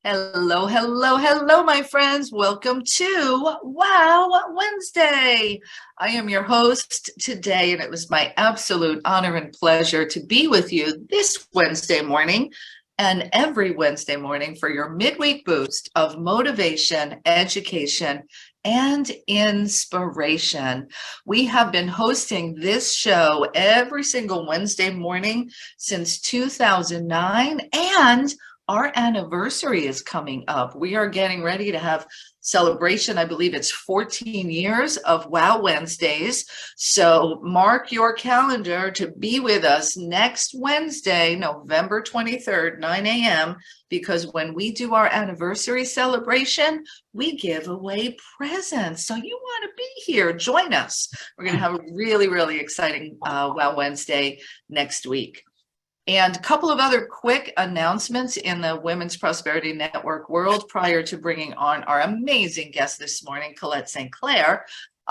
Hello, hello, hello, my friends. Welcome to Wow Wednesday. I am your host today, and it was my absolute honor and pleasure to be with you this Wednesday morning and every Wednesday morning for your midweek boost of motivation, education, and inspiration. We have been hosting this show every single Wednesday morning since 2009, and our anniversary is coming up. We are getting ready to have celebration. I believe it's 14 years of Wow Wednesdays. So mark your calendar to be with us next Wednesday, November 23rd, 9 a.m., because when we do our anniversary celebration, we give away presents. So you want to be here, join us. We're going to have a really, really exciting Wow Wednesday next week. And a couple of other quick announcements in the Women's Prosperity Network world prior to bringing on our amazing guest this morning, Colette St. Clair.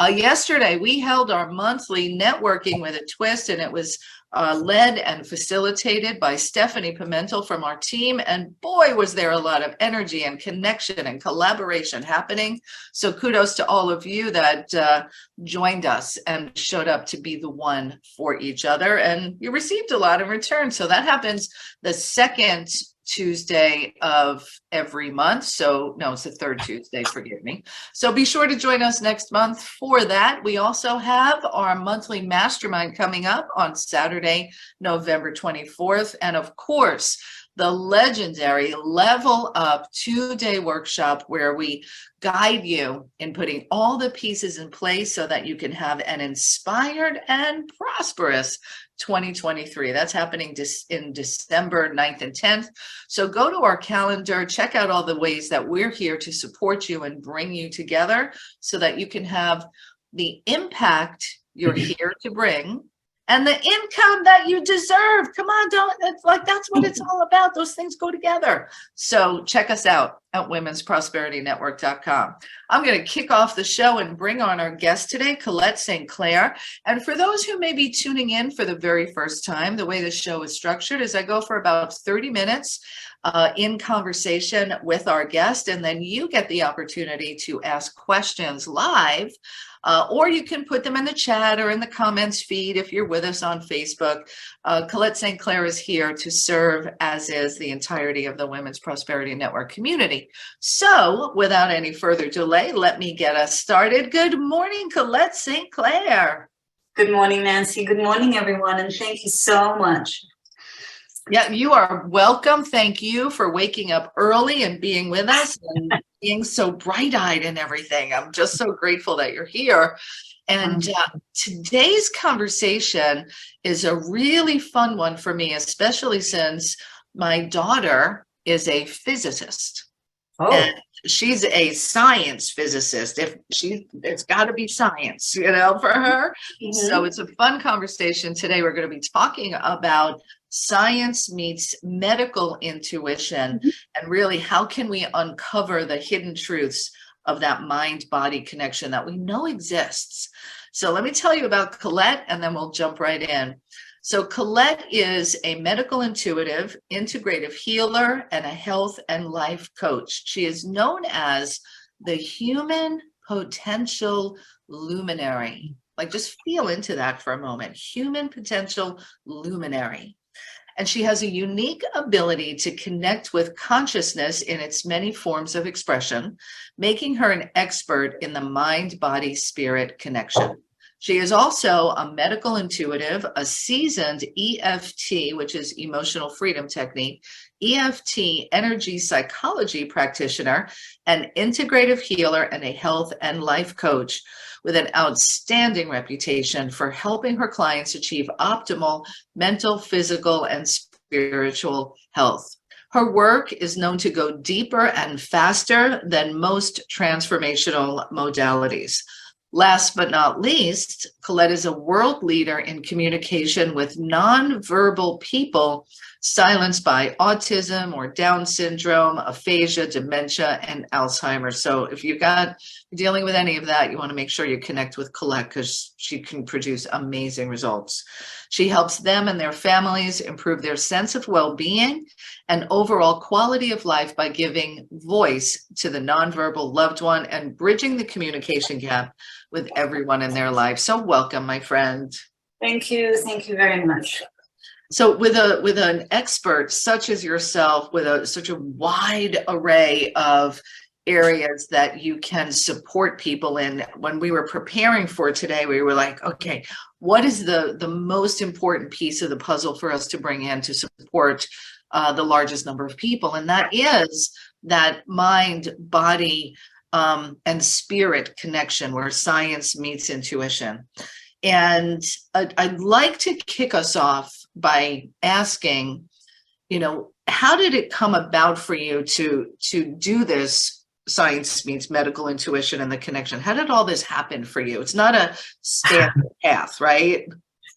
Yesterday, we held our monthly networking with a twist, and it was led and facilitated by Stephanie Pimentel from our team. And boy, was there a lot of energy and connection and collaboration happening. So kudos to all of you that joined us and showed up to be the one for each other. And you received a lot in return. So that happens the second Tuesday of every month. So no, it's the third Tuesday, forgive me. So be sure to join us next month for that. We also have our monthly mastermind coming up on Saturday, November 24th. And of course, the legendary Level Up 2-day workshop where we guide you in putting all the pieces in place so that you can have an inspired and prosperous 2023. That's happening in December 9th and 10th. So go to our calendar, check out all the ways that we're here to support you and bring you together so that you can have the impact you're here to bring and the income that you deserve. Come on, that's what it's all about. Those things go together. So check us out at womensprosperityNetwork.com. I'm going to kick off the show and bring on our guest today, Colette St. Clair. And for those who may be tuning in for the very first time, the way the show is structured is I go for about 30 minutes in conversation with our guest, and then you get the opportunity to ask questions live. Or you can put them in the chat or in the comments feed if you're with us on Facebook. Colette St. Clair is here to serve, as is the entirety of the Women's Prosperity Network community. So without any further delay, let me get us started. Good morning, Colette St. Clair. Good morning, Nancy. Good morning, everyone. And thank you so much. Yeah, you are welcome. Thank you for waking up early and being with us and being so bright-eyed and everything. I'm just so grateful that you're here. And today's conversation is a really fun one for me, especially since my daughter is a physicist. Oh. And she's a science physicist. It's got to be science, for her. Mm-hmm. So it's a fun conversation today. We're going to be talking about science meets medical intuition, mm-hmm. and really how can we uncover the hidden truths of that mind-body connection that we know exists. So let me tell you about Colette, and then we'll jump right in. So Colette is a medical intuitive, integrative healer, and a health and life coach. She is known as the human potential luminary. Like, just feel into that for a moment. Human potential luminary. And she has a unique ability to connect with consciousness in its many forms of expression, making her an expert in the mind-body-spirit connection. She is also a medical intuitive, a seasoned EFT, which is emotional freedom technique, EFT energy psychology practitioner, an integrative healer, and a health and life coach with an outstanding reputation for helping her clients achieve optimal mental, physical, and spiritual health. Her work is known to go deeper and faster than most transformational modalities. Last but not least, Colette is a world leader in communication with nonverbal people silenced by autism or Down syndrome, aphasia, dementia, and Alzheimer's. So if you're dealing with any of that, you want to make sure you connect with Colette because she can produce amazing results. She helps them and their families improve their sense of well-being and overall quality of life by giving voice to the nonverbal loved one and bridging the communication gap with everyone in their life. So welcome, my friend. Thank you. Thank you very much. So with an expert such as yourself, with such a wide array of areas that you can support people in, when we were preparing for today, we were like, okay, what is the most important piece of the puzzle for us to bring in to support the largest number of people? And that is that mind, body, and spirit connection where science meets intuition. And I'd like to kick us off by asking, how did it come about for you to do this science meets medical intuition and the connection? How did all this happen for you? It's not a standard path, right?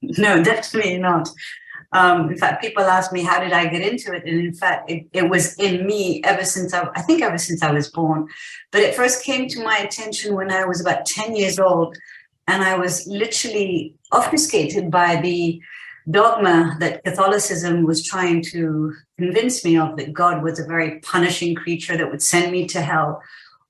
No, definitely not. In fact, people ask me, how did I get into it? And in fact, it was in me ever since I was born. But it first came to my attention when I was about 10 years old. And I was literally obfuscated by the dogma that Catholicism was trying to convince me of, that God was a very punishing creature that would send me to hell.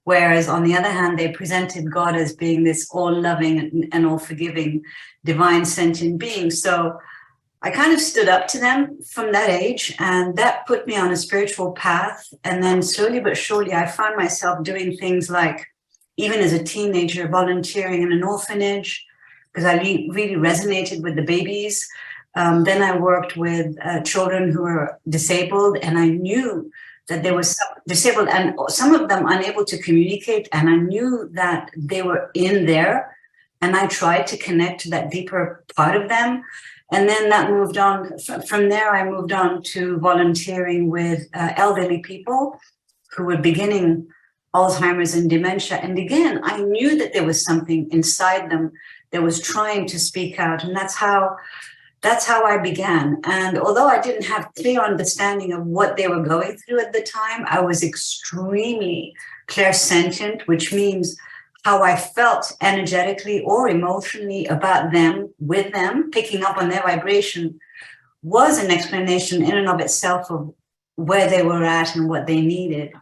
Whereas on the other hand, they presented God as being this all-loving and all-forgiving divine sentient being. So I kind of stood up to them from that age, and that put me on a spiritual path. And then slowly but surely, I found myself doing things like, even as a teenager, volunteering in an orphanage, because I really resonated with the babies. Then I worked with children who were disabled, and I knew that they were disabled and some of them unable to communicate, and I knew that they were in there, and I tried to connect to that deeper part of them. And then that moved on. From there, I moved on to volunteering with elderly people who were beginning Alzheimer's and dementia. And again, I knew that there was something inside them that was trying to speak out. And that's how I began. And although I didn't have clear understanding of what they were going through at the time, I was extremely clairsentient, which means how I felt energetically or emotionally about them, with them, picking up on their vibration, was an explanation in and of itself of where they were at and what they needed.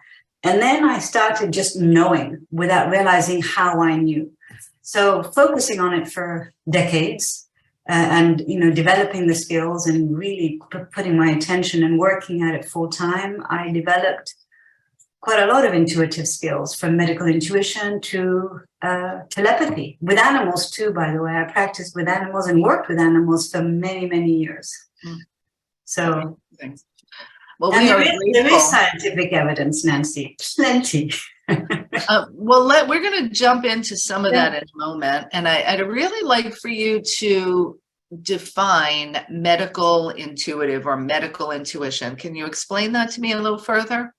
And then I started just knowing without realizing how I knew. So focusing on it for decades and, developing the skills and really putting my attention and working at it full time, I developed quite a lot of intuitive skills, from medical intuition to telepathy with animals too, by the way. I practiced with animals and worked with animals for many, many years. So... Well, there is scientific evidence, Nancy, plenty. We're going to jump into some of that in a moment. And I'd really like for you to define medical intuitive or medical intuition. Can you explain that to me a little further?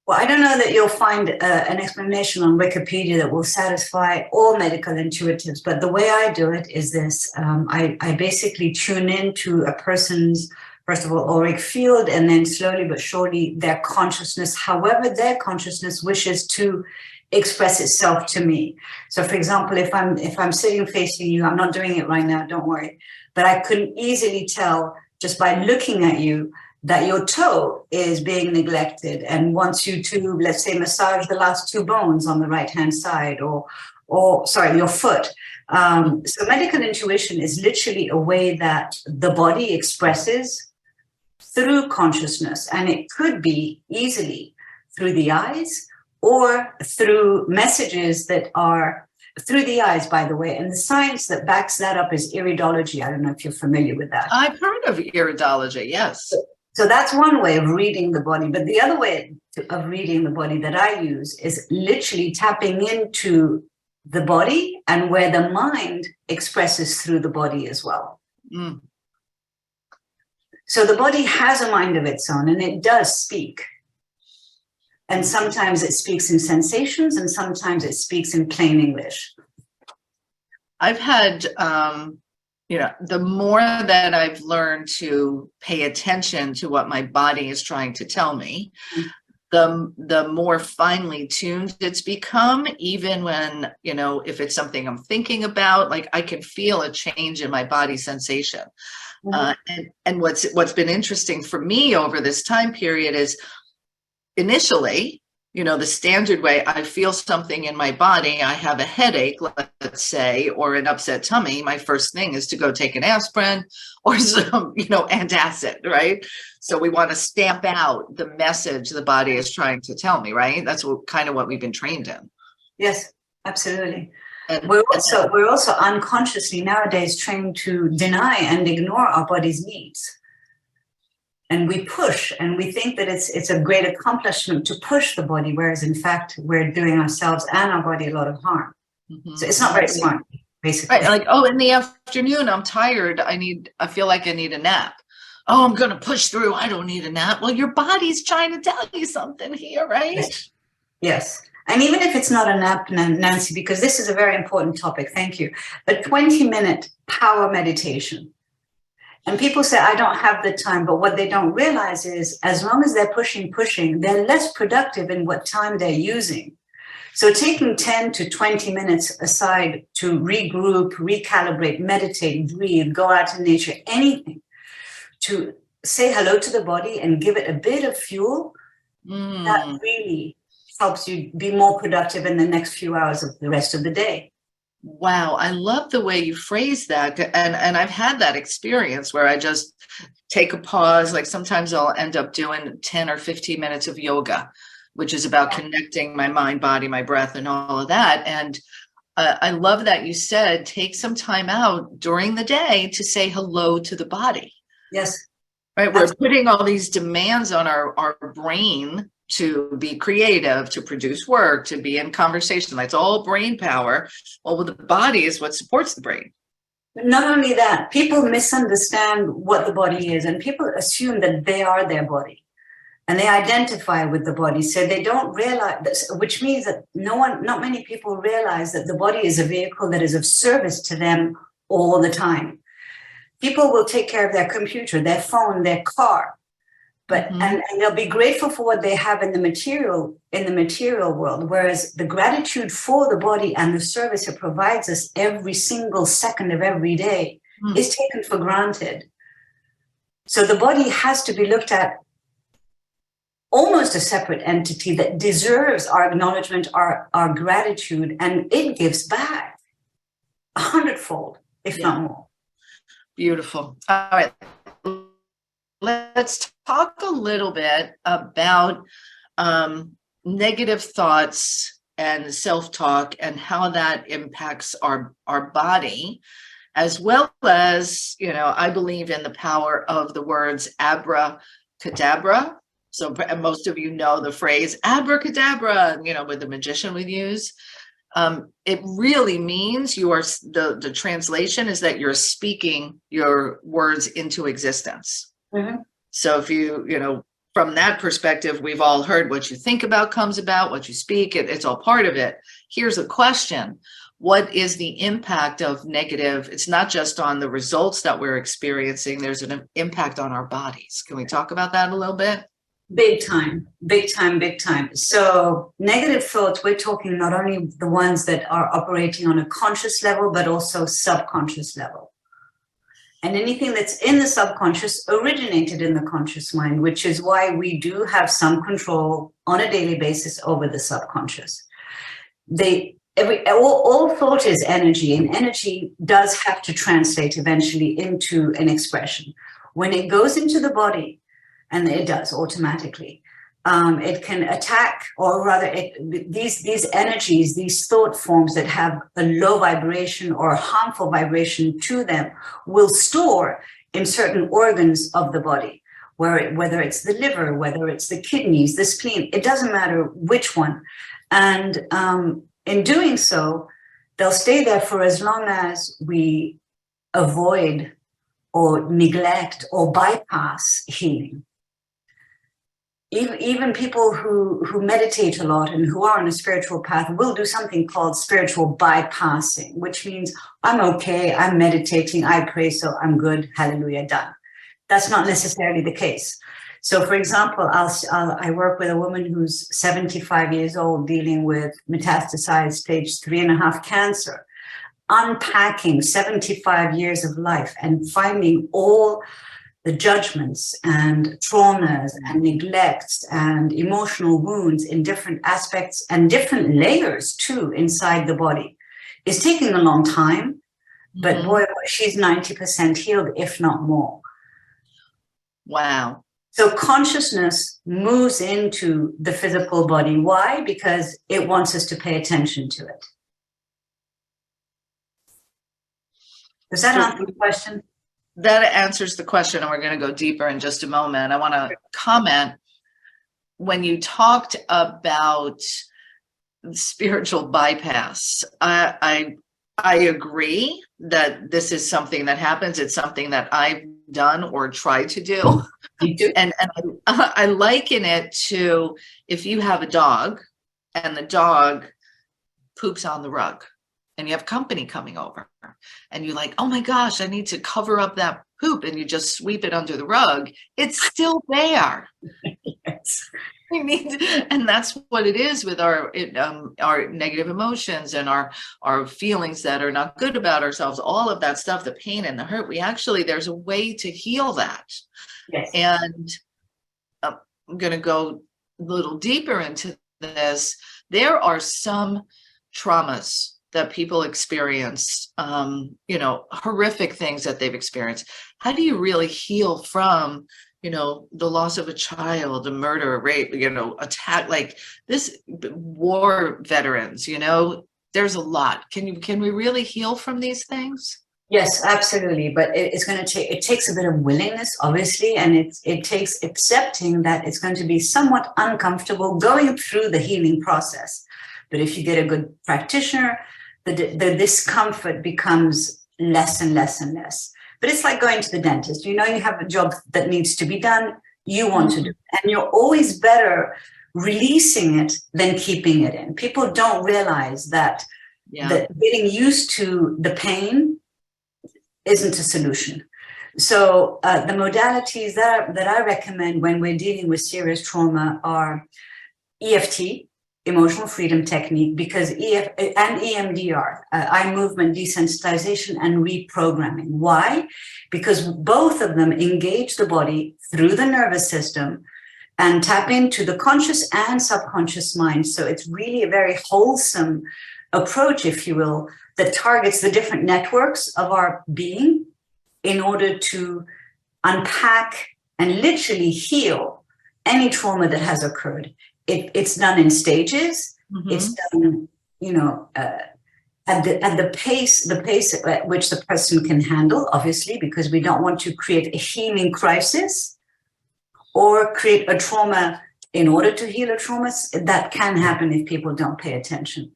Well, I don't know that you'll find an explanation on Wikipedia that will satisfy all medical intuitives, but the way I do it is this. I basically tune into a person's, first of all, auric field, and then slowly but surely their consciousness, however their consciousness wishes to express itself to me. So, for example, if I'm sitting facing you, I'm not doing it right now, don't worry, but I could easily tell just by looking at you that your toe is being neglected and wants you to, let's say, massage the last two bones on the right-hand side, or sorry, your foot. So medical intuition is literally a way that the body expresses through consciousness, and it could be easily through the eyes or through messages that are through the eyes, by the way. And the science that backs that up is iridology. I don't know if you're familiar with that. I've heard of iridology, yes. So that's one way of reading the body. But the other way of reading the body that I use is literally tapping into the body and where the mind expresses through the body as well. Mm. So the body has a mind of its own, and it does speak. And sometimes it speaks in sensations, and sometimes it speaks in plain English. I've had the more that I've learned to pay attention to what my body is trying to tell me, the more finely tuned it's become, even when, if it's something I'm thinking about, like I can feel a change in my body sensation. And what's been interesting for me over this time period is initially, the standard way, I feel something in my body, I have a headache, let's say, or an upset tummy, my first thing is to go take an aspirin or some, antacid, right? So we want to stamp out the message the body is trying to tell me, right? That's kind of what we've been trained in. Yes, absolutely. And we're also unconsciously nowadays trained to deny and ignore our body's needs. And we push, and we think that it's a great accomplishment to push the body, whereas in fact, we're doing ourselves and our body a lot of harm. So it's not very smart, basically. Right, like, oh, in the afternoon, I'm tired. I feel like I need a nap. Oh, I'm going to push through. I don't need a nap. Well, your body's trying to tell you something here, right? Yes. And even if it's not a nap, Nancy, because this is a very important topic, thank you, a 20-minute power meditation. And people say, I don't have the time, but what they don't realize is as long as they're pushing, they're less productive in what time they're using. So taking 10 to 20 minutes aside to regroup, recalibrate, meditate, breathe, go out in nature, anything, to say hello to the body and give it a bit of fuel, that really helps you be more productive in the next few hours of the rest of the day. Wow, I love the way you phrase that. And I've had that experience where I just take a pause. Like sometimes I'll end up doing 10 or 15 minutes of yoga, which is about connecting my mind, body, my breath, and all of that. And I love that you said, take some time out during the day to say hello to the body. Yes. Right. We're putting all these demands on our brain to be creative, to produce work, to be in conversation. That's all brain power. Well, the body is what supports the brain. Not only that, people misunderstand what the body is, and people assume that they are their body and they identify with the body. So they don't realize this, which means that not many people realize that the body is a vehicle that is of service to them all the time. People will take care of their computer, their phone, their car, but and they'll be grateful for what they have in the material world, whereas the gratitude for the body and the service it provides us every single second of every day is taken for granted. So the body has to be looked at almost a separate entity that deserves our acknowledgement, our gratitude, and it gives back 100-fold, if not more. Beautiful. All right. Let's talk a little bit about negative thoughts and self-talk and how that impacts our body, as well as, I believe in the power of the words abracadabra. So most of you know the phrase abracadabra, with the magician we use. It really means the translation is that you're speaking your words into existence. So if you, from that perspective, we've all heard what you think about comes about, what you speak, it's all part of it. Here's a question. What is the impact of negative? It's not just on the results that we're experiencing. There's an impact on our bodies. Can we talk about that a little bit? Big time, big time, big time. So negative thoughts, we're talking not only the ones that are operating on a conscious level, but also subconscious level. And anything that's in the subconscious originated in the conscious mind, which is why we do have some control on a daily basis over the subconscious. All thought is energy, and energy does have to translate eventually into an expression. When it goes into the body, and it does automatically, it can attack, or rather these energies, these thought forms that have a low vibration or harmful vibration to them will store in certain organs of the body, whether it's the liver, whether it's the kidneys, the spleen, it doesn't matter which one. And in doing so, they'll stay there for as long as we avoid or neglect or bypass healing. even people who meditate a lot and who are on a spiritual path will do something called spiritual bypassing, which means I'm okay, I'm meditating, I pray, so I'm good, hallelujah, done. That's not necessarily the case. So, for example, I work with a woman who's 75 years old dealing with metastasized stage 3.5 cancer, unpacking 75 years of life and finding all the judgments and traumas and neglects and emotional wounds in different aspects and different layers too inside the body. It's taking a long time, but boy, she's 90% healed, if not more. Wow. So consciousness moves into the physical body. Why? Because it wants us to pay attention to it. Does that answer the question? That answers the question, and we're going to go deeper in just a moment. I want to comment when you talked about spiritual bypass. I agree that this is something that happens. It's something that I've done or tried to do. You do. And I liken it to if you have a dog and the dog poops on the rug and you have company coming over and you're like, oh my gosh, I need to cover up that poop, and you just sweep it under the rug. It's still there. Yes. And that's what it is with our negative emotions and our feelings that are not good about ourselves, all of that stuff, the pain and the hurt. There's a way to heal that. Yes. And I'm going to go a little deeper into this. There are some traumas that people experience, horrific things that they've experienced. How do you really heal from the loss of a child, a murder, a rape, attack, like this, war veterans, there's a lot. Can we really heal from these things? Yes, absolutely. But it takes a bit of willingness, obviously, and it takes accepting that it's going to be somewhat uncomfortable going through the healing process. But if you get a good practitioner, the discomfort becomes less and less and less. But it's like going to the dentist. You have a job that needs to be done. You want to do it. And you're always better releasing it than keeping it in. People don't realize that getting used to the pain isn't a solution. So the modalities that I recommend when we're dealing with serious trauma are EFT, emotional freedom technique, because and EMDR, eye movement desensitization and reprogramming. Why? Because both of them engage the body through the nervous system and tap into the conscious and subconscious mind. So it's really a very wholesome approach, if you will, that targets the different networks of our being in order to unpack and literally heal any trauma that has occurred. It's done in stages. It's done, at the pace at which the person can handle, obviously, because we don't want to create a healing crisis or create a trauma in order to heal a trauma. That can happen if people don't pay attention.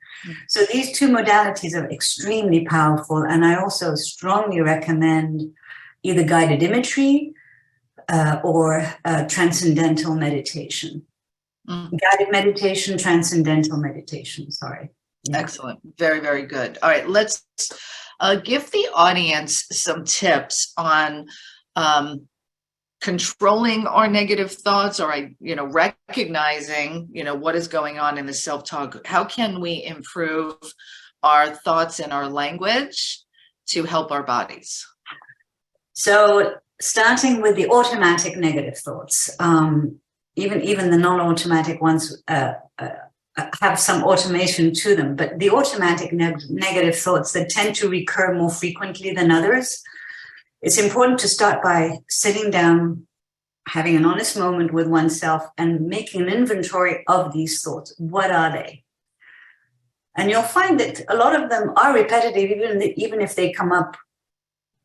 So these two modalities are extremely powerful. And I also strongly recommend either guided imagery or transcendental meditation. Guided meditation, transcendental meditation, sorry. Yeah. Excellent. Very, very good. All right, let's give the audience some tips on controlling our negative thoughts, or recognizing what is going on in the self-talk. How can we improve our thoughts and our language to help our bodies? So starting with the automatic negative thoughts, even the non-automatic ones have some automation to them, but the automatic negative thoughts that tend to recur more frequently than others, it's important to start by sitting down, having an honest moment with oneself and making an inventory of these thoughts. What are they? And you'll find that a lot of them are repetitive, even if they come up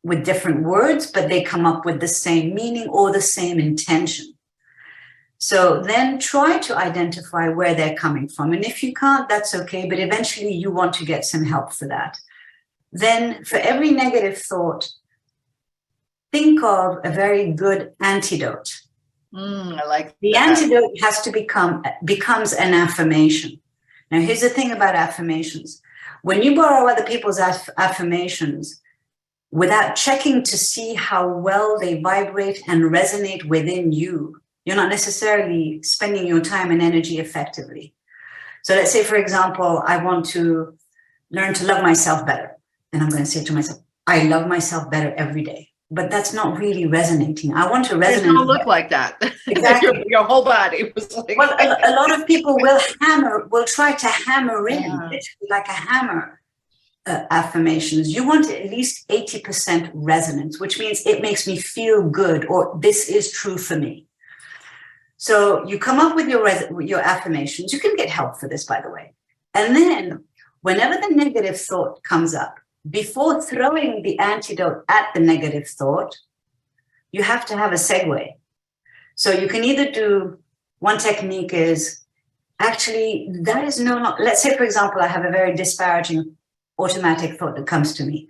with different words, but they come up with the same meaning or the same intention. So then try to identify where they're coming from. And if you can't, that's okay, but eventually you want to get some help for that. Then for every negative thought, think of a very good antidote. I like The that. antidote becomes an affirmation. Now, here's the thing about affirmations. When you borrow other people's affirmations without checking to see how well they vibrate and resonate within you, you're not necessarily spending your time and energy effectively. So let's say, for example, I want to learn to love myself better. And I'm going to say to myself, I love myself better every day. But that's not really resonating. I want to resonate. It don't look like that. Exactly. Your whole body was like. Well, a lot of people will try to hammer in, literally like a hammer, affirmations. You want at least 80% resonance, which means it makes me feel good, or this is true for me. So you come up with your affirmations. You can get help for this, by the way. And then whenever the negative thought comes up, before throwing the antidote at the negative thought, you have to have a segue. So you can either do, one technique is actually, that is let's say, for example, I have a very disparaging automatic thought that comes to me.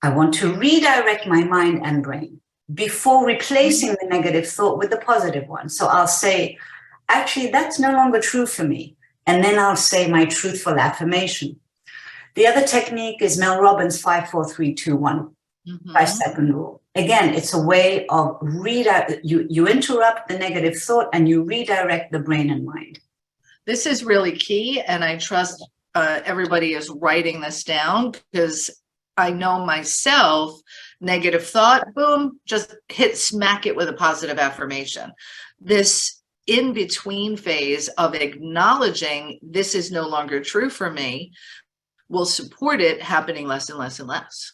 I want to redirect my mind and brain before replacing the negative thought with the positive one. So I'll say, actually, that's no longer true for me. And then I'll say my truthful affirmation. The other technique is Mel Robbins' 5-4-3-2-1, 5-second rule. Again, it's a way of you interrupt the negative thought and you redirect the brain and mind. This is really key, and I trust everybody is writing this down, because I know myself, negative thought, boom, just smack it with a positive affirmation. This in-between phase of acknowledging this is no longer true for me will support it happening less and less and less.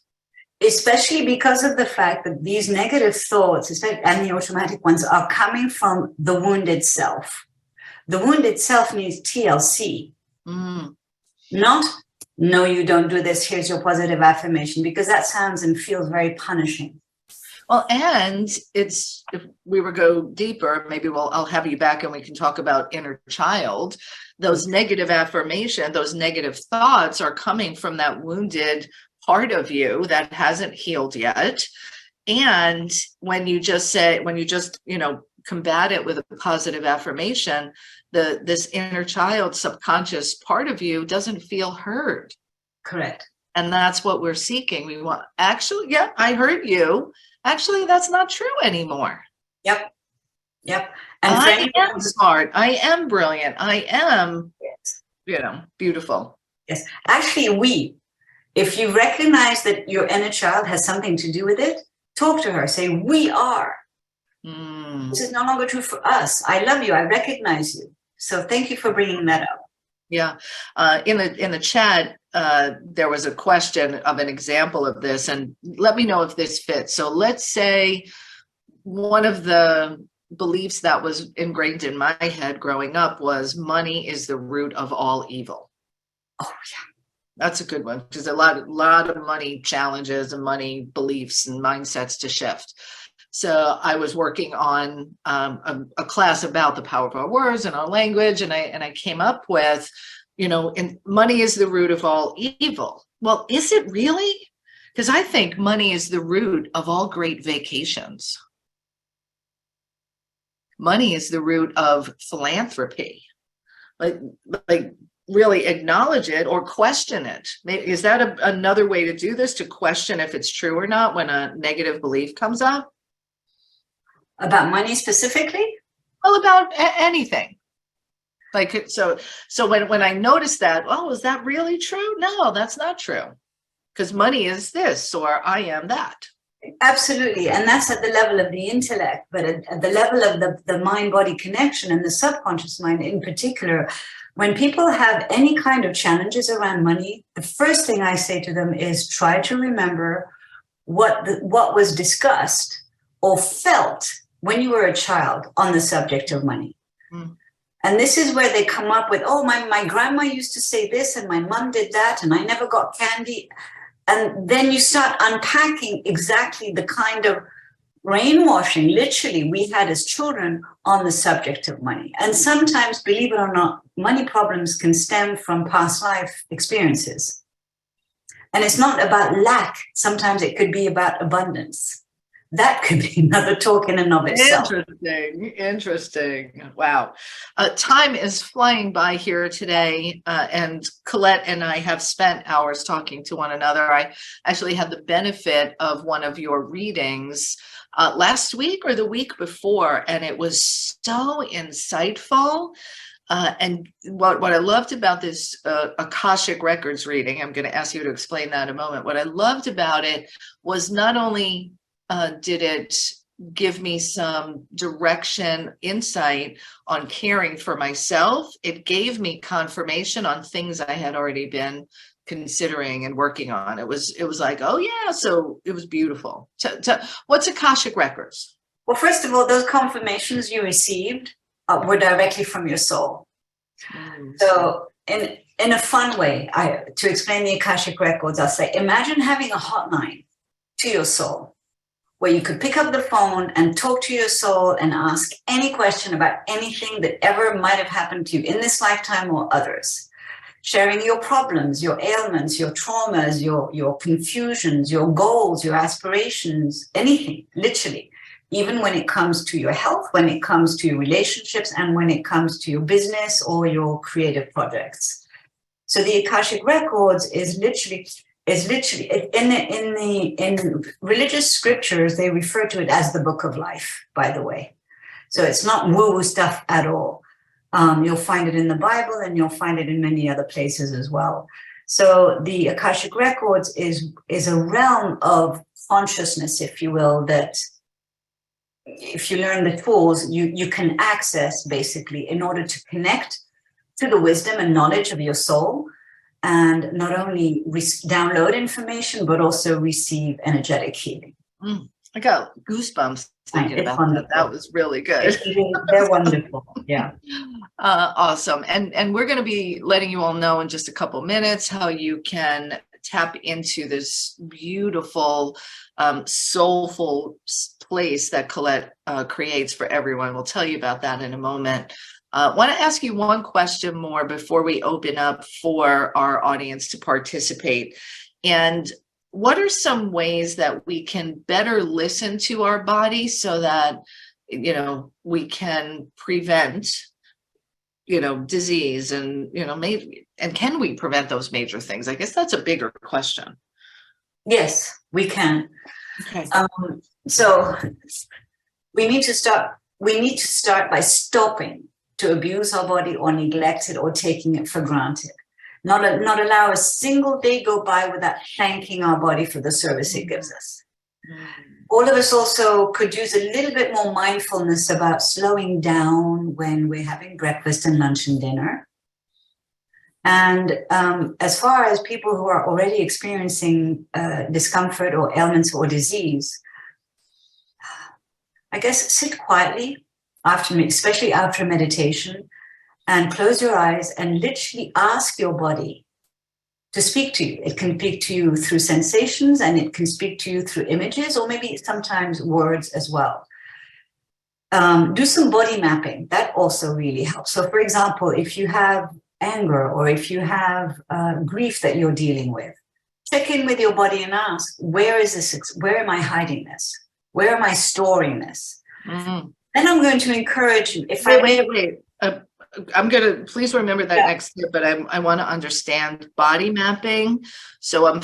Especially because of the fact that these negative thoughts, and the automatic ones, are coming from the wounded self. The wounded self needs TLC, not, no, you don't do this, here's your positive affirmation, because that sounds and feels very punishing. Well, and if we were go deeper, maybe I'll have you back and we can talk about inner child. Those negative affirmation, those negative thoughts are coming from that wounded part of you that hasn't healed yet. And when you just combat it with a positive affirmation, this inner child subconscious part of you doesn't feel heard. Correct. And that's what we're seeking. We want, actually, yeah, I heard you. Actually, that's not true anymore. Yep. And I am smart. I am brilliant. I am, beautiful. Yes. Actually, if you recognize that your inner child has something to do with it, talk to her. Say, we are. This is no longer true for us. I love you. I recognize you. So thank you for bringing that up. Yeah. In the chat, there was a question of an example of this, and let me know if this fits. So let's say one of the beliefs that was ingrained in my head growing up was money is the root of all evil. Oh, yeah. That's a good one, because a lot of money challenges and money beliefs and mindsets to shift. So I was working on a class about the power of our words and our language, and I came up with, money is the root of all evil. Well, is it really? Because I think money is the root of all great vacations. Money is the root of philanthropy. Like really acknowledge it or question it. Is that another way to do this, to question if it's true or not when a negative belief comes up? About money specifically? Well, about anything. Like, so when I noticed that, oh, is that really true? No, that's not true. Because money is this, or I am that. Absolutely. And that's at the level of the intellect, but at the level of the mind-body connection and the subconscious mind in particular, when people have any kind of challenges around money, the first thing I say to them is try to remember what was discussed or felt when you were a child on the subject of money. And this is where they come up with, oh, my grandma used to say this and my mom did that and I never got candy. And then you start unpacking exactly the kind of brainwashing, literally, we had as children on the subject of money. And sometimes, believe it or not, money problems can stem from past life experiences. And it's not about lack. Sometimes it could be about abundance. that could be another talk in and of itself. Interesting. Wow. Time is flying by here today, and Colette and I have spent hours talking to one another. I actually had the benefit of one of your readings last week or the week before, and it was so insightful. And what I loved about this Akashic Records reading, I'm going to ask you to explain that in a moment. What I loved about it was not only did it give me some direction, insight on caring for myself, it gave me confirmation on things I had already been considering and working on. It was like, oh yeah, so it was beautiful. What's Akashic Records? Well, first of all, those confirmations you received were directly from your soul. So in a fun way, to explain the Akashic Records, I'll say, imagine having a hotline to your soul where you could pick up the phone and talk to your soul and ask any question about anything that ever might have happened to you in this lifetime or others, sharing your problems, your ailments, your traumas, your confusions, your goals, your aspirations, anything, literally. Even when it comes to your health, when it comes to your relationships, and when it comes to your business or your creative projects. So the Akashic Records is literally in religious scriptures, they refer to it as the book of life, by the way. So it's not woo-woo stuff at all. You'll find it in the Bible, and you'll find it in many other places as well. So the Akashic Records is a realm of consciousness, if you will, that if you learn the tools, you can access basically in order to connect to the wisdom and knowledge of your soul, and not only download information, but also receive energetic healing. I got goosebumps thinking about that. That was really good. They're wonderful. Yeah. Awesome. And we're going to be letting you all know in just a couple minutes how you can tap into this beautiful, soulful place that Colette creates for everyone. We'll tell you about that in a moment. I want to ask you one question more before we open up for our audience to participate. And what are some ways that we can better listen to our body so that, we can prevent, disease and, maybe, and can we prevent those major things? I guess that's a bigger question. Yes, we can. Okay. So we need to start by stopping to abuse our body or neglect it or taking it for granted. Not allow a single day go by without thanking our body for the service it gives us. All of us also could use a little bit more mindfulness about slowing down when we're having breakfast and lunch and dinner. And as far as people who are already experiencing discomfort or ailments or disease, I guess sit quietly, especially after meditation, and close your eyes and literally ask your body to speak to you. It can speak to you through sensations, and it can speak to you through images, or maybe sometimes words as well. Do some body mapping. That also really helps. So for example, if you have anger or if you have grief that you're dealing with, check in with your body and ask, where is this? Where am I hiding this? Where am I storing this? Mm-hmm. Then I'm going to encourage you. Wait. I'm going to, please remember that next step, but I want to understand body mapping. So I'm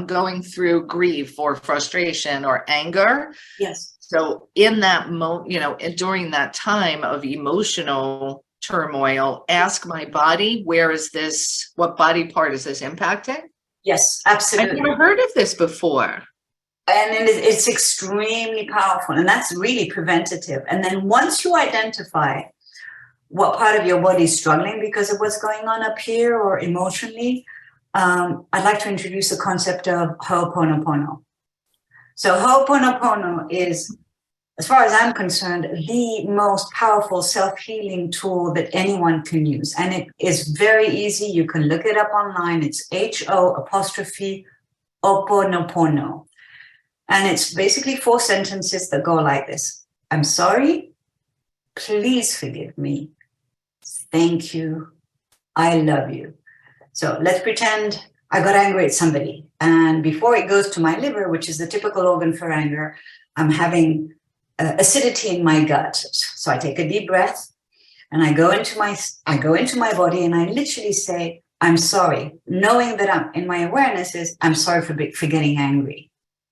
going through grief or frustration or anger. Yes. So in that moment, during that time of emotional turmoil, ask my body, what body part is this impacting? Yes, absolutely. I've never heard of this before. And it's extremely powerful, and that's really preventative. And then once you identify what part of your body is struggling because of what's going on up here or emotionally, I'd like to introduce the concept of Ho'oponopono. So Ho'oponopono is, as far as I'm concerned, the most powerful self-healing tool that anyone can use. And it is very easy. You can look it up online. It's Ho'oponopono. And it's basically 4 sentences that go like this. I'm sorry. Please forgive me. Thank you. I love you. So let's pretend I got angry at somebody. And before it goes to my liver, which is the typical organ for anger, I'm having acidity in my gut. So I take a deep breath and I go into my body and I literally say, I'm sorry, knowing that I'm in my awareness is I'm sorry for getting angry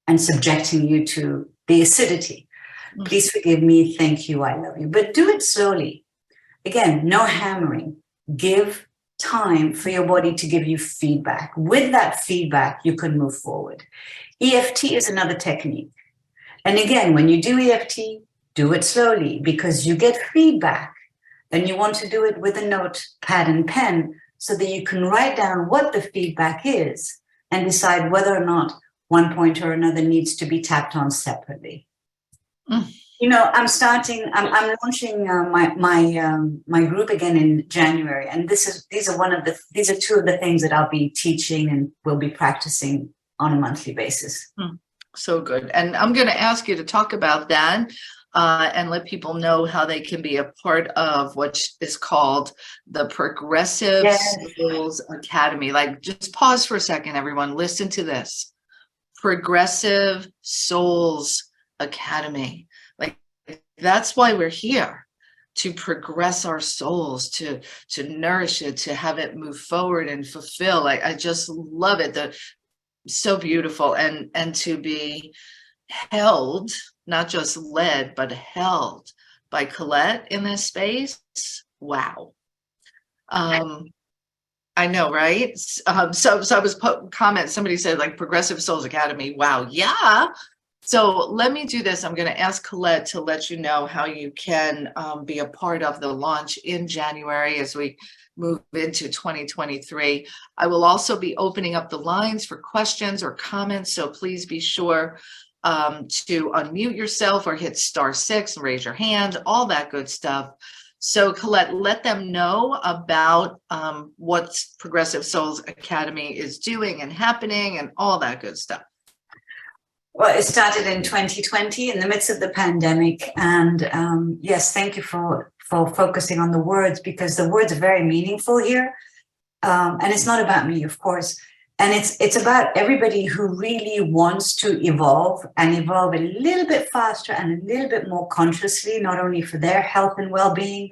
and subjecting you to the acidity. Please forgive me. Thank you. I love you. But do it slowly. Again, no hammering. Give time for your body to give you feedback. With that feedback, you can move forward. EFT is another technique. And again, when you do EFT, do it slowly because you get feedback. And you want to do it with a notepad and pen so that you can write down what the feedback is and decide whether or not one point or another needs to be tapped on separately. You know, I'm launching my group again in January, and these are two of the things that I'll be teaching and will be practicing on a monthly basis. So good. And I'm going to ask you to talk about that and let people know how they can be a part of what is called the Progressive Souls Academy. Like, just pause for a second, everyone. Listen to this. Progressive Souls Academy. Like, that's why we're here, to progress our souls, to nourish it, to have it move forward and fulfill. I just love it. So beautiful, and to be held, not just led, but held by Colette in this space. Wow. I know, right? So I was somebody said like Progressive Souls Academy. Wow. Yeah. So let me do this. I'm going to ask Colette to let you know how you can be a part of the launch in January as we move into 2023. I will also be opening up the lines for questions or comments. So please be sure to unmute yourself or hit *6 and raise your hand, all that good stuff. So Colette, let them know about what Progressive Souls Academy is doing and happening and all that good stuff. Well, it started in 2020 in the midst of the pandemic. And yes, thank you for focusing on the words, because the words are very meaningful here. And it's not about me, of course. And it's about everybody who really wants to evolve and evolve a little bit faster and a little bit more consciously, not only for their health and well-being,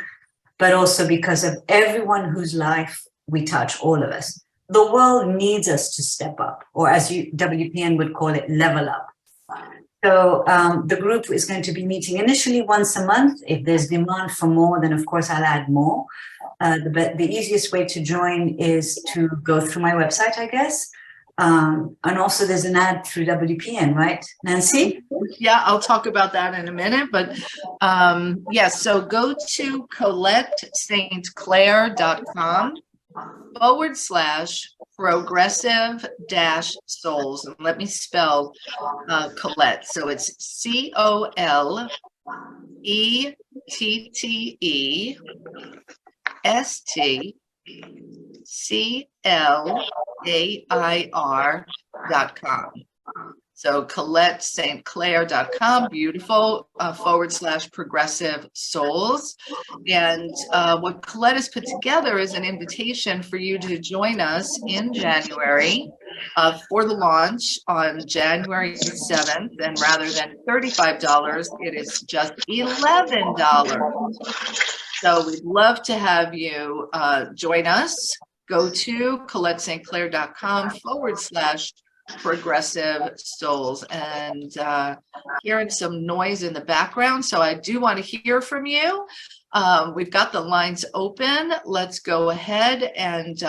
but also because of everyone whose life we touch, all of us. The world needs us to step up, or as WPN would call it, level up. So the group is going to be meeting initially once a month. If there's demand for more, then of course I'll add more. The easiest way to join is to go through my website, I guess. And also there's an ad through WPN, right, Nancy? Yeah, I'll talk about that in a minute. But yes, so go to ColetteSt.Clair.com /progressive-souls. And let me spell Colette. So it's ColetteStClair.com. So ColetteSt.Clair.com, beautiful, /progressive souls. And what Colette has put together is an invitation for you to join us in January for the launch on January 7th. And rather than $35, it is just $11. So we'd love to have you join us. Go to ColetteSt.Clair.com /progressive souls. And hearing some noise in the background, so I do want to hear from you. We've got the lines open. Let's go ahead and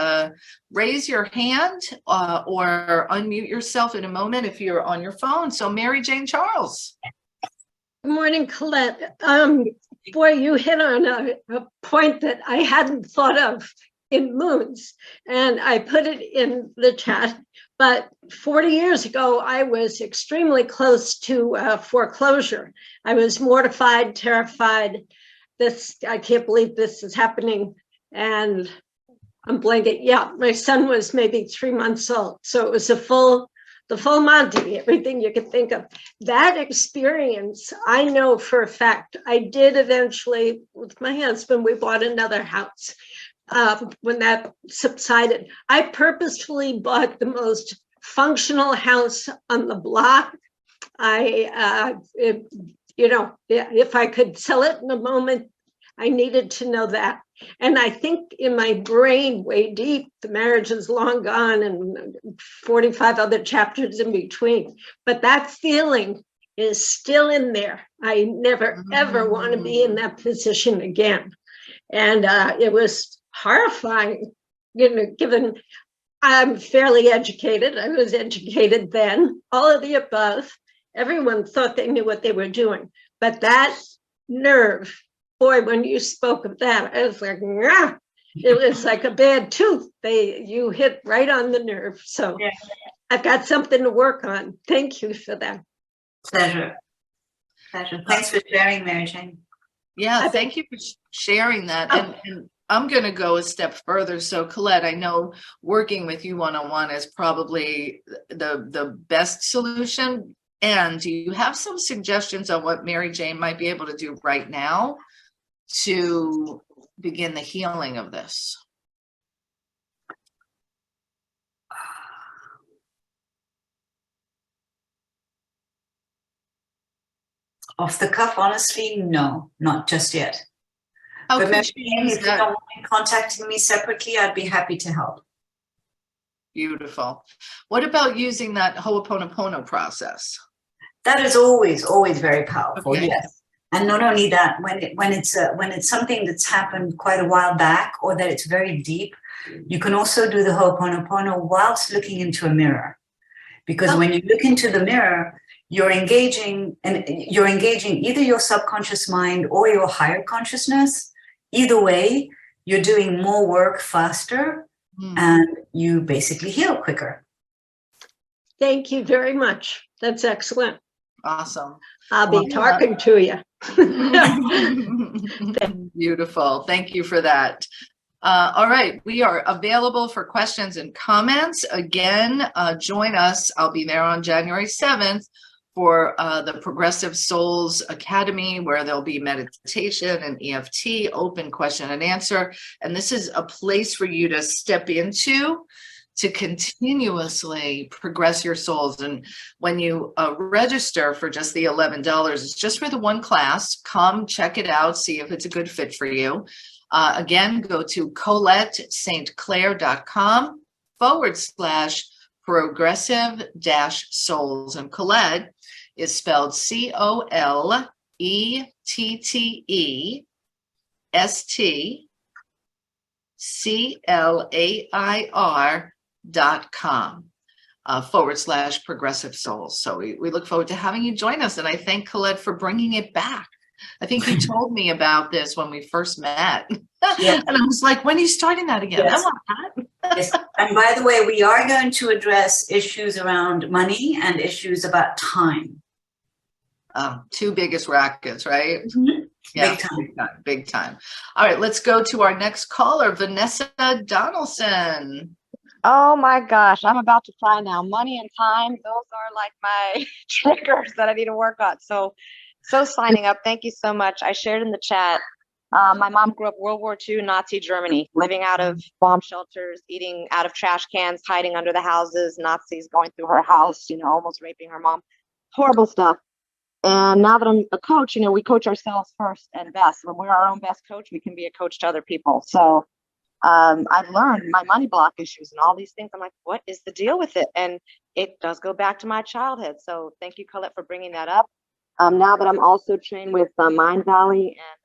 raise your hand or unmute yourself in a moment if you're on your phone. So Mary Jane Charles. Good morning, Colette. Boy, you hit on a point that I hadn't thought of in moons, and I put it in the chat. But 40 years ago, I was extremely close to foreclosure. I was mortified, terrified. I can't believe this is happening. And I'm blanking. Yeah, my son was maybe 3 months old. So it was the full Monty, everything you could think of. That experience, I know for a fact, I did eventually, with my husband, we bought another house. When that subsided, I purposefully bought the most functional house on the block If I could sell it in a moment, I needed to know that. And I think in my brain, way deep, the marriage is long gone and 45 other chapters in between. But that feeling is still in there. I never, ever want to be in that position again. And it was horrifying, given I'm fairly educated. I was educated then, all of the above. Everyone thought they knew what they were doing. But that nerve, boy, when you spoke of that, I was like, nah. It was like a bad tooth. You hit right on the nerve. So yeah. I've got something to work on. Thank you for that. Pleasure. Thanks for sharing, Mary Jane. Yeah, thank you for sharing that. And I'm going to go a step further. So Colette, I know working with you one-on-one is probably the best solution. And do you have some suggestions on what Mary Jane might be able to do right now to begin the healing of this? Off the cuff, honestly, no, not just yet. But Mary Jane, if you don't mind contacting me separately, I'd be happy to help. Beautiful. What about using that Ho'oponopono process? That is always very powerful. Okay. Yes. And not only that, when it's something that's happened quite a while back or that it's very deep, you can also do the Ho'oponopono whilst looking into a mirror. Because when you look into the mirror, you're engaging either your subconscious mind or your higher consciousness. Either way, you're doing more work faster and you basically heal quicker. Thank you very much. That's excellent. Awesome. I'll be talking to you. Beautiful. Thank you for that. All right. We are available for questions and comments. Again, join us. I'll be there on January 7th for the Progressive Souls Academy, where there'll be meditation and EFT, open question and answer. And this is a place for you to step into to continuously progress your souls. And when you register for just the $11, it's just for the one class. Come check it out, see if it's a good fit for you. Again, go to ColetteSt.Clair.com/progressive-souls. And Colette is spelled ColetteStClair.com /progressive souls. So we look forward to having you join us. And I thank Colette for bringing it back. I think you told me about this when we first met. Yeah. And I was like, when are you starting that again? Yes. I want that. Yes. And by the way, we are going to address issues around money and issues about time. Two biggest rackets, right? Mm-hmm. Yeah, big time. All right, let's go to our next caller, Vanessa Donaldson. Oh my gosh, I'm about to cry now. Money and time, those are like my triggers that I need to work on. So signing up. Thank you so much. I shared in the chat. My mom grew up World War II, Nazi Germany, living out of bomb shelters, eating out of trash cans, hiding under the houses, Nazis going through her house, almost raping her mom. Horrible stuff. And now that I'm a coach, we coach ourselves first and best. When we're our own best coach, we can be a coach to other people. So I've learned my money block issues and all these things. I'm like, what is the deal with it? And it does go back to my childhood. So thank you, Colette, for bringing that up. Now that I'm also trained with Mind Valley and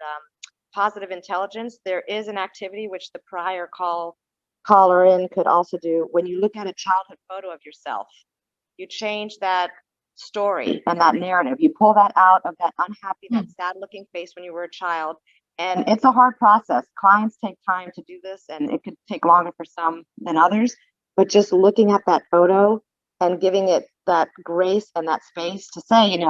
positive intelligence, there is an activity which the prior caller in could also do. When you look at a childhood photo of yourself, you change that story and that narrative. You pull that out of that unhappy, that sad looking face when you were a child. And it's a hard process. Clients take time to do this, and it could take longer for some than others. But just looking at that photo and giving it that grace and that space to say,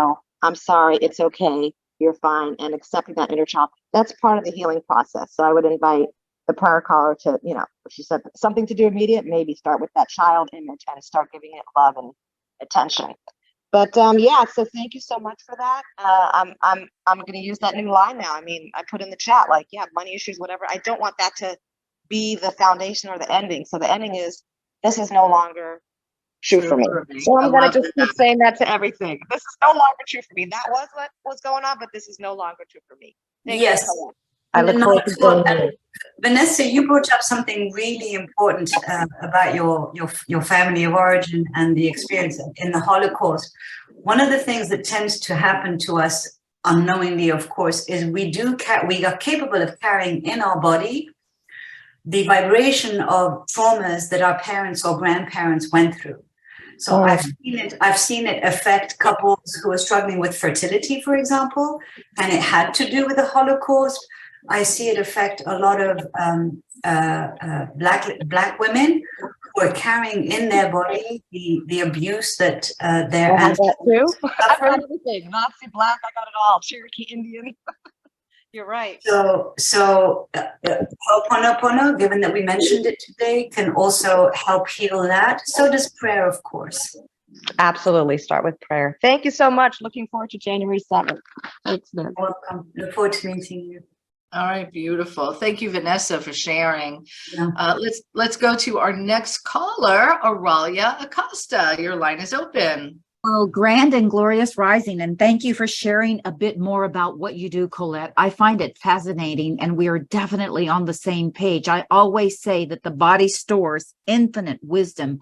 I'm sorry, it's okay, you're fine, and accepting that inner child, that's part of the healing process. So I would invite the prior caller to, if she said something to do immediate, maybe start with that child image and start giving it love and attention. But so thank you so much for that. I'm going to use that new line now. I mean, I put in the chat, money issues, whatever. I don't want that to be the foundation or the ending. So the ending is, this is no longer true for me. So I'm going to just keep saying that to everything. This is no longer true for me. That was what was going on, but this is no longer true for me. Thank Yes. you. I look forward to doing it. Vanessa, you brought up something really important about your family of origin and the experience in the Holocaust. One of the things that tends to happen to us unknowingly, of course, is we are capable of carrying in our body the vibration of traumas that our parents or grandparents went through. So I've seen it affect couples who are struggling with fertility, for example, and it had to do with the Holocaust. I see it affect a lot of black women who are carrying in their body the abuse that their ancestors suffered. I've heard everything. Nazi, black, I got it all. Cherokee Indian. You're right. So Ho'oponopono, given that we mentioned it today, can also help heal that. So does prayer, of course. Absolutely. Start with prayer. Thank you so much. Looking forward to January 7th. Thanks, Liz. Welcome. Look forward to meeting you. All right, beautiful. Thank you, Vanessa, for sharing. Yeah. Let's go to our next caller, Auralia Acosta. Your line is open. Well, grand and glorious rising, and thank you for sharing a bit more about what you do, Colette. I find it fascinating, and we are definitely on the same page. I always say that the body stores infinite wisdom,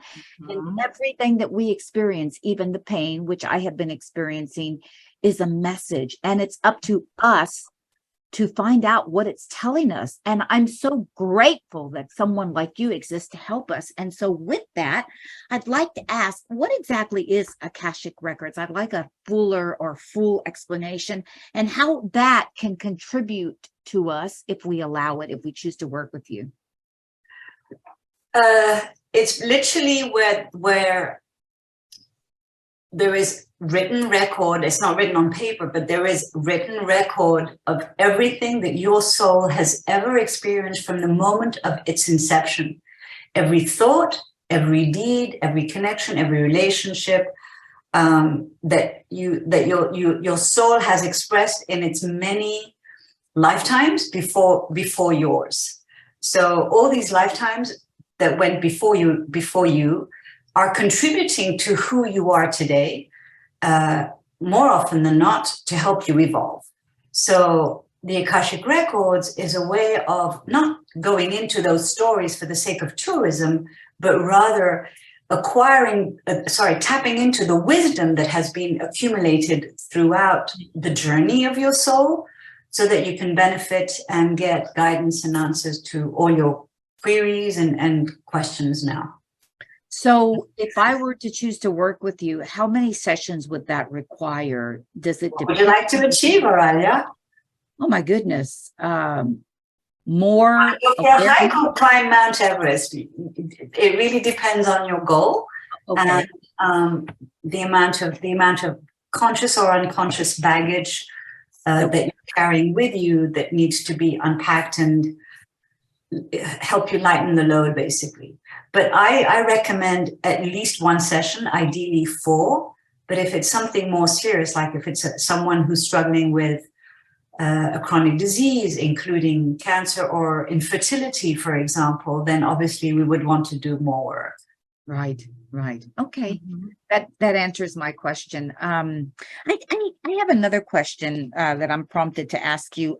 and everything that we experience, even the pain, which I have been experiencing, is a message, and it's up to us to find out what it's telling us. And I'm so grateful that someone like you exists to help us. And so with that, I'd like to ask, what exactly is Akashic Records? I'd like a fuller or full explanation and how that can contribute to us if we allow it, if we choose to work with you. It's literally where there is written record. It's not written on paper, but there is written record of everything that your soul has ever experienced from the moment of its inception. Every thought, every deed, every connection, every relationship that your soul has expressed in its many lifetimes before yours. So all these lifetimes that went before you are contributing to who you are today, more often than not, to help you evolve. So the Akashic Records is a way of not going into those stories for the sake of tourism, but rather tapping into the wisdom that has been accumulated throughout the journey of your soul, so that you can benefit and get guidance and answers to all your queries and questions now. So if I were to choose to work with you, how many sessions would that require? Does it What would you like to achieve, Auralia? Oh my goodness. More. For a hike or climb Mount Everest, it really depends on your goal. Okay. And the amount of conscious or unconscious baggage that you're carrying with you that needs to be unpacked and help you lighten the load, basically. But I recommend at least one session, ideally 4. But if it's something more serious, like if it's someone who's struggling with a chronic disease, including cancer or infertility, for example, then obviously we would want to do more work. Right. Okay. That answers my question. I have another question that I'm prompted to ask you.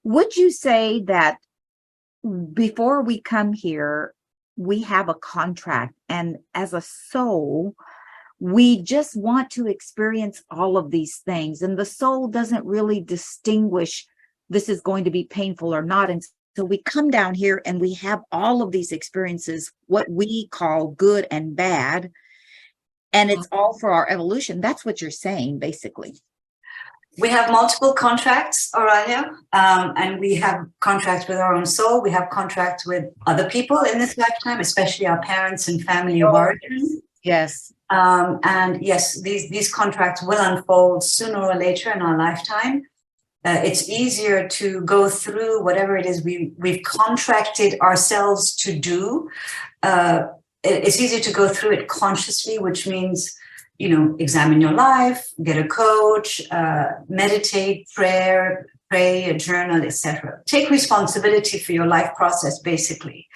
Would you say that before we come here, we have a contract, and as a soul, we just want to experience all of these things, and the soul doesn't really distinguish this is going to be painful or not, and so we come down here and we have all of these experiences, what we call good and bad, and it's all for our evolution. That's what you're saying, basically. We have multiple contracts, Auralia, and we have contracts with our own soul. We have contracts with other people in this lifetime, especially our parents and family of origin. Yes. And yes, these contracts will unfold sooner or later in our lifetime. It's easier to go through whatever it is we've contracted ourselves to do. It's easier to go through it consciously, which means, examine your life, get a coach, meditate, pray, a journal, etc. Take responsibility for your life process, basically.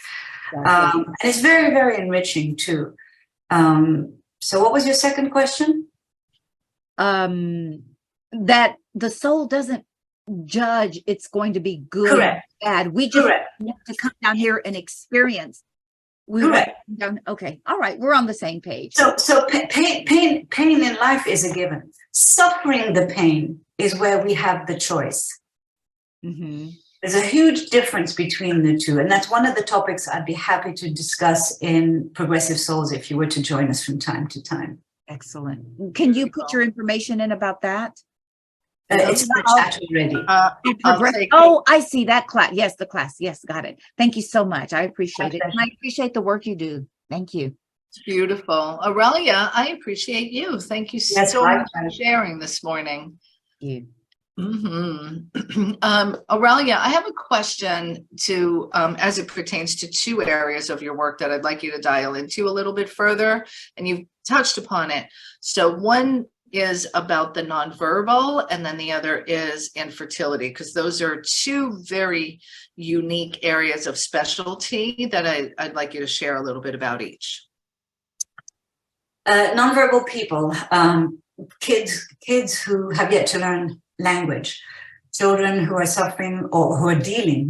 And it's very, very enriching too. So what was your second question? That the soul doesn't judge it's going to be good or Correct. bad. We just Correct. want to come down here and experience. We Correct. want to come down. Okay. All right. We're on the same page. So pain in life is a given. Suffering the pain is where we have the choice. Mm-hmm. There's a huge difference between the two. And that's one of the topics I'd be happy to discuss in Progressive Souls if you were to join us from time to time. Excellent. Can you put your information in about that? It's in the chat already. Oh, I see that class. Yes, the class. Yes, got it. Thank you so much. I appreciate it. And I appreciate the work you do. Thank you. It's beautiful. Aurelia, I appreciate you. Thank you so much for sharing this morning. Thank you. Aurelia, I have a question to, as it pertains to two areas of your work that I'd like you to dial into a little bit further, and you've touched upon it. So one is about the nonverbal, and then the other is infertility, because those are two very unique areas of specialty that I'd like you to share a little bit about each. Nonverbal people, kids who have yet to learn language, children who are suffering or who are dealing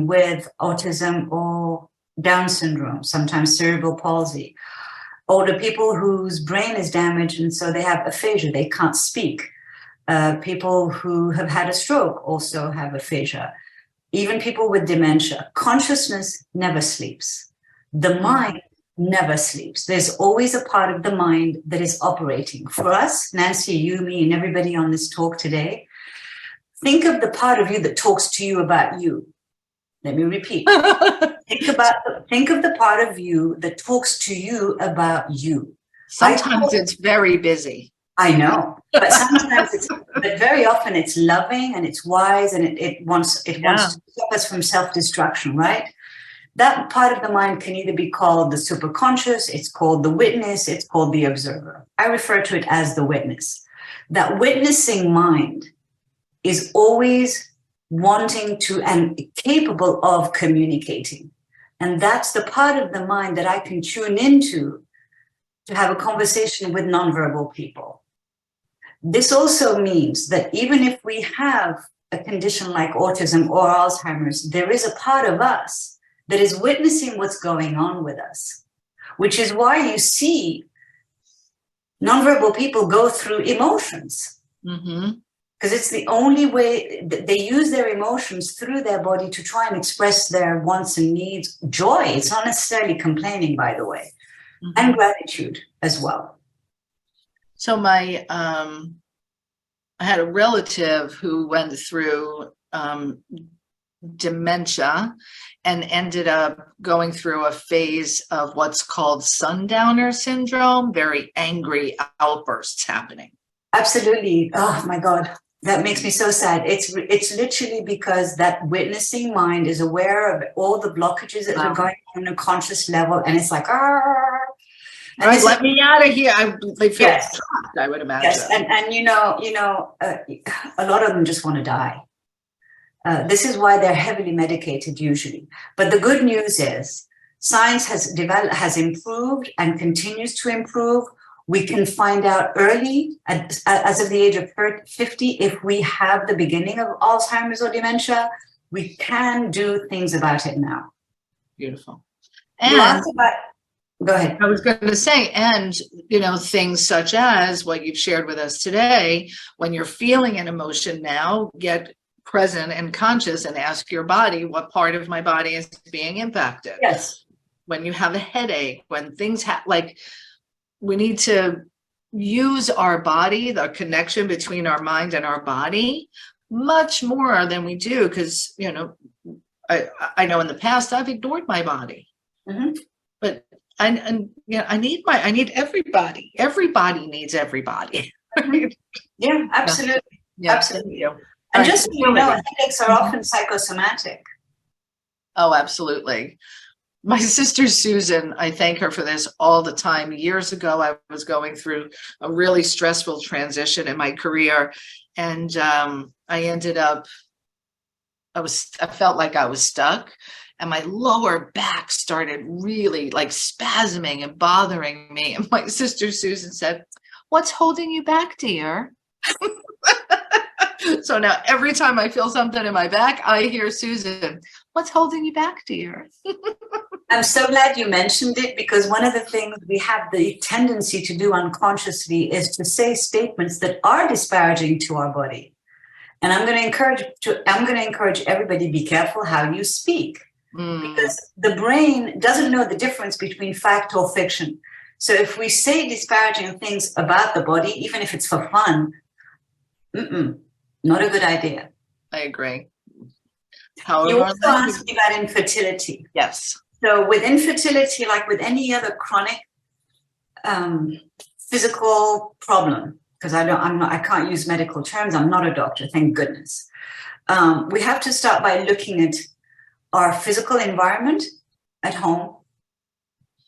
with autism or Down syndrome, sometimes cerebral palsy. Older people whose brain is damaged and so they have aphasia, they can't speak. People who have had a stroke also have aphasia. Even people with dementia. Consciousness never sleeps. The mind never sleeps. There's always a part of the mind that is operating. For us, Nancy, you, me, and everybody on this talk today, think of the part of you that talks to you about you. Let me repeat. Think of the part of you that talks to you about you. Sometimes it's very busy. I know, but sometimes but very often it's loving and it's wise and it wants to stop us from self-destruction, right? That part of the mind can either be called the superconscious, it's called the witness, it's called the observer. I refer to it as the witness. That witnessing mind is always wanting to and capable of communicating. And that's the part of the mind that I can tune into to have a conversation with nonverbal people. This also means that even if we have a condition like autism or Alzheimer's, there is a part of us that is witnessing what's going on with us, which is why you see nonverbal people go through emotions. Mm-hmm. Because it's the only way that they use their emotions through their body to try and express their wants and needs. Joy, it's not necessarily complaining, by the way, and gratitude as well. So I had a relative who went through dementia and ended up going through a phase of what's called sundowner syndrome, very angry outbursts happening. Absolutely. Oh my God. That makes me so sad. It's literally because that witnessing mind is aware of all the blockages that are going on a conscious level, and it's like, right, let me out of here. They feel trapped, I would imagine. Yes, and a lot of them just want to die. This is why they're heavily medicated usually. But the good news is science has improved and continues to improve. We can find out early, as of the age of 50, if we have the beginning of Alzheimer's or dementia. We can do things about it now. Beautiful. And go ahead. I was going to say, and things such as what you've shared with us today, when you're feeling an emotion now, get present and conscious and ask your body, what part of my body is being impacted? Yes. When you have a headache, when things we need to use our body, the connection between our mind and our body, much more than we do. Because, I know in the past I've ignored my body, but I need everybody. Everybody needs everybody. Yeah, absolutely. Yeah. Absolutely. And just so you know, headaches are often psychosomatic. Oh, absolutely. My sister Susan, I thank her for this all the time. Years ago, I was going through a really stressful transition in my career, and I ended up, I felt like I was stuck, and my lower back started really like spasming and bothering me. And my sister Susan said, "What's holding you back, dear?" So now every time I feel something in my back, I hear Susan, "What's holding you back, dear?" I'm so glad you mentioned it, because one of the things we have the tendency to do unconsciously is to say statements that are disparaging to our body. And I'm going to encourage everybody, be careful how you speak, because the brain doesn't know the difference between fact or fiction. So if we say disparaging things about the body, even if it's for fun, not a good idea. I agree. You also asked me about infertility. Yes. So with infertility, like with any other chronic physical problem, because I can't use medical terms. I'm not a doctor, thank goodness. We have to start by looking at our physical environment at home.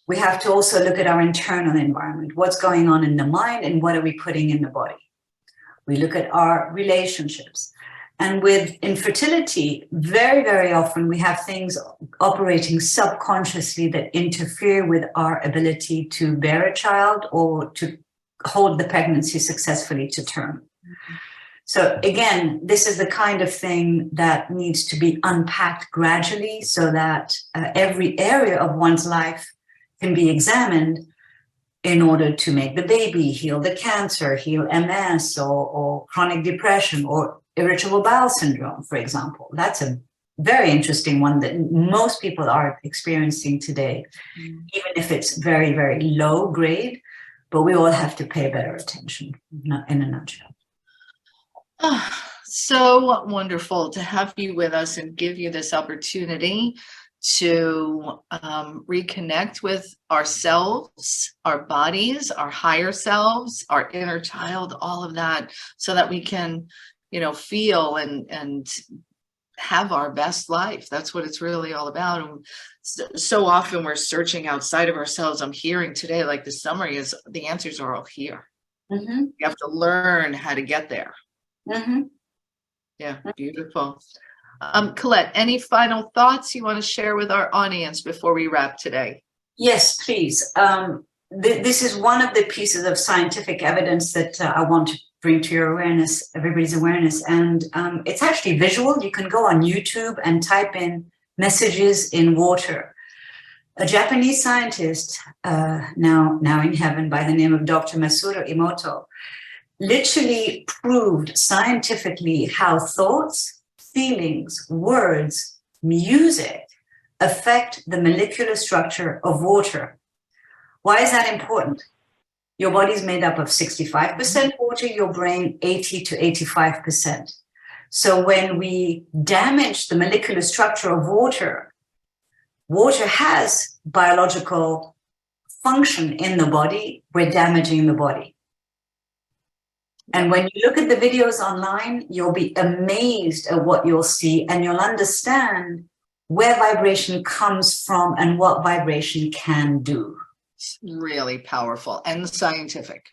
We have to also look at our internal environment, what's going on in the mind and what are we putting in the body. We look at our relationships. And with infertility, very, very often we have things operating subconsciously that interfere with our ability to bear a child or to hold the pregnancy successfully to term. So again, this is the kind of thing that needs to be unpacked gradually so that every area of one's life can be examined in order to make the baby, heal the cancer, heal MS or chronic depression or irritable bowel syndrome, for example. That's a very interesting one that most people are experiencing today, even if it's very, very low grade, but we all have to pay better attention in a nutshell. So wonderful to have you with us and give you this opportunity to reconnect with ourselves, our bodies, our higher selves, our inner child, all of that, so that we can, feel and have our best life. That's what it's really all about. And so often we're searching outside of ourselves. I'm hearing today, like the summary is, the answers are all here. You have to learn how to get there. Yeah, beautiful. Colette, any final thoughts you want to share with our audience before we wrap today? Yes, please. This is one of the pieces of scientific evidence that I want to bring to your awareness, everybody's awareness. And it's actually visual. You can go on YouTube and type in messages in water. A Japanese scientist, now in heaven, by the name of Dr. Masaru Emoto, literally proved scientifically how thoughts, feelings, words, music affect the molecular structure of water. Why is that important? Your body's made up of 65% water, your brain 80 to 85%. So when we damage the molecular structure of water, water has biological function in the body, we're damaging the body. And when you look at the videos online, you'll be amazed at what you'll see, and you'll understand where vibration comes from and what vibration can do. It's really powerful and scientific.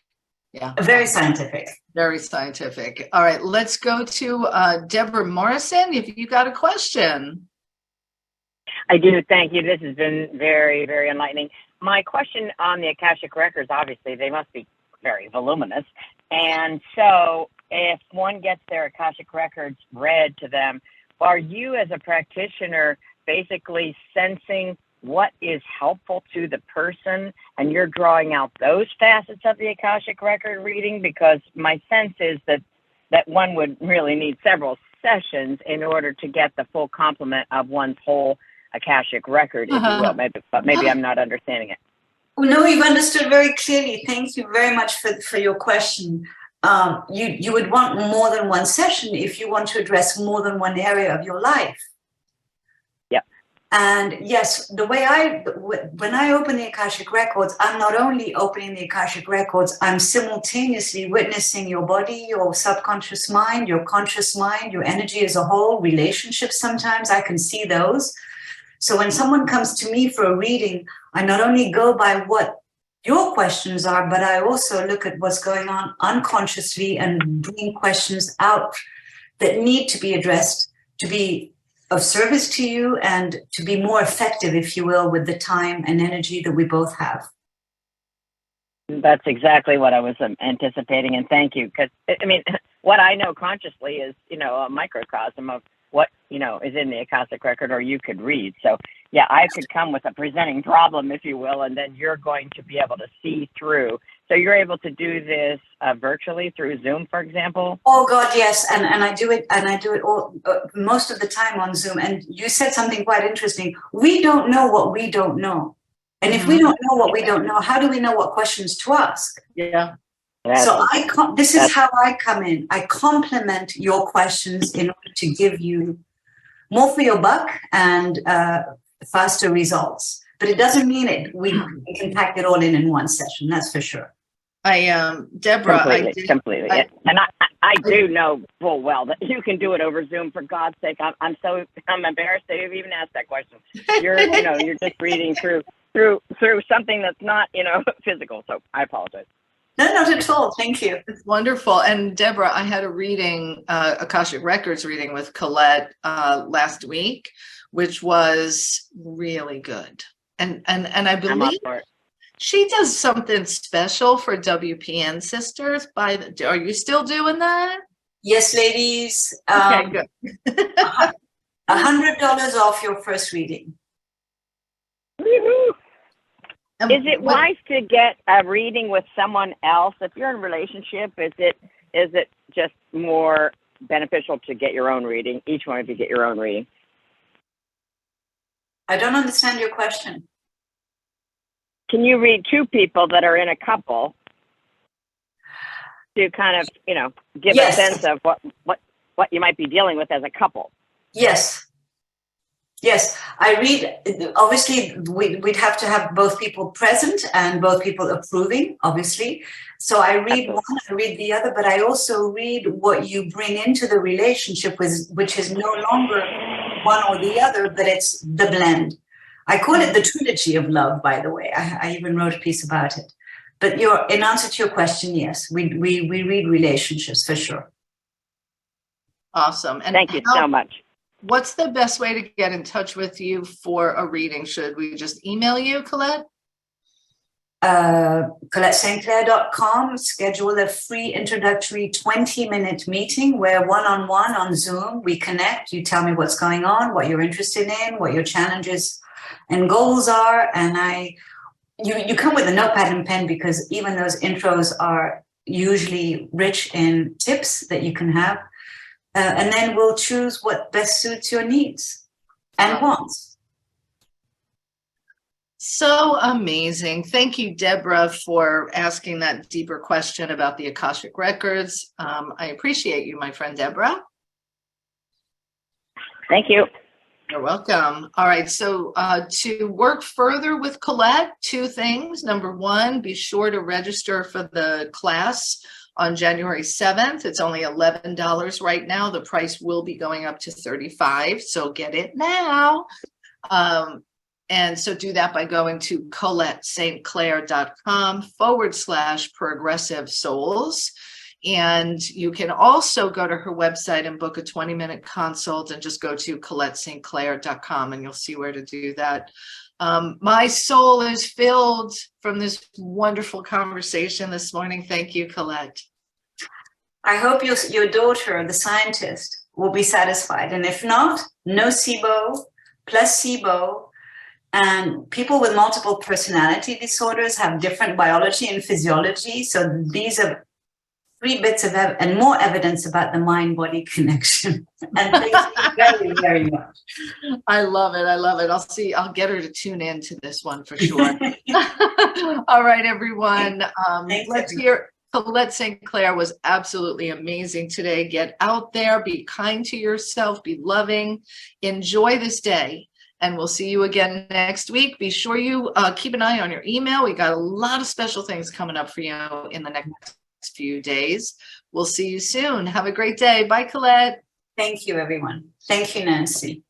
Yeah. Very scientific. Very scientific. All right, let's go to Deborah Morrison. If you got a question. I do. Thank you. This has been very, very enlightening. My question on the Akashic Records, obviously, they must be very voluminous. And so if one gets their Akashic Records read to them, are you as a practitioner basically sensing what is helpful to the person and you're drawing out those facets of the Akashic Record reading? Because my sense is that one would really need several sessions in order to get the full complement of one's whole Akashic Record, if you will. Maybe I'm not understanding it. No, you've understood very clearly. Thank you very much for your question. You would want more than one session if you want to address more than one area of your life. Yeah. And yes, when I open the Akashic Records, I'm not only opening the Akashic Records, I'm simultaneously witnessing your body, your subconscious mind, your conscious mind, your energy as a whole, relationships sometimes, I can see those. So when someone comes to me for a reading, I not only go by what your questions are, but I also look at what's going on unconsciously and bring questions out that need to be addressed to be of service to you and to be more effective, if you will, with the time and energy that we both have. That's exactly what I was anticipating, and thank you. Because I mean, what I know consciously is, a microcosm of what is in the Akashic record, or you could read. So yeah, I could come with a presenting problem, if you will, and then you're going to be able to see through. So you're able to do this virtually through Zoom, for example. Oh God, yes, and I do it all most of the time on Zoom. And you said something quite interesting. We don't know what we don't know. And if we don't know what we don't know, how do we know what questions to ask? Yeah. So this is how I come in. I complement your questions in order to give you more for your buck and faster results. But it doesn't mean we can pack it all in one session. That's for sure. Deborah, completely. And I do know full well that you can do it over Zoom. For God's sake, I'm embarrassed to even ask that question. You're just reading through something that's not physical. So I apologize. No, not at all. Thank you. It's wonderful. And Deborah, I had a reading, Akashic Records reading with Colette last week, which was really good. And I believe she does something special for WPN sisters. Are you still doing that? Yes, ladies. Okay, good. $100 off your first reading. Woo-hoo. Is it wise to get a reading with someone else? If you're in a relationship, is it just more beneficial to get your own reading? Each one of you get your own reading. I don't understand your question. Can you read two people that are in a couple to kind of, give a sense of what you might be dealing with as a couple? Yes. Yes, I read, obviously, we'd have to have both people present and both people approving, obviously. So I read one, I read the other, but I also read what you bring into the relationship, which is no longer one or the other, but it's the blend. I call it the trilogy of love, by the way. I even wrote a piece about it. But in answer to your question, yes, we read relationships for sure. Awesome. And thank you so much. What's the best way to get in touch with you for a reading? Should we just email you, Colette? ColetteSt.com. Schedule a free introductory 20-minute meeting where one-on-one on Zoom, we connect. You tell me what's going on, what you're interested in, what your challenges and goals are. And you come with a notepad and pen, because even those intros are usually rich in tips that you can have. And then we'll choose what best suits your needs and wants. So amazing. Thank you, Deborah, for asking that deeper question about the Akashic Records. I appreciate you, my friend Deborah. Thank you. You're welcome. All right. So to work further with Colette, two things. Number one, be sure to register for the class on January 7th. It's only $11 right now. The price will be going up to $35. So get it now. And so do that by going to ColetteSt.com/progressive souls. And you can also go to her website and book a 20-minute consult, and just go to ColetteSt.com and you'll see where to do that. My soul is filled from this wonderful conversation this morning. Thank you, Colette. I hope your daughter, the scientist, will be satisfied. And if not, nocebo, placebo, and people with multiple personality disorders have different biology and physiology. So these are 3 bits of and more evidence about the mind-body connection. And thank you very, very much. I love it. I love it. I'll get her to tune in to this one for sure. All right, everyone. Let's hear. Colette St. Clair was absolutely amazing today. Get out there, be kind to yourself, be loving, enjoy this day. And we'll see you again next week. Be sure you keep an eye on your email. We got a lot of special things coming up for you in the next few days. We'll see you soon. Have a great day. Bye, Colette. Thank you, everyone. Thank you, Nancy.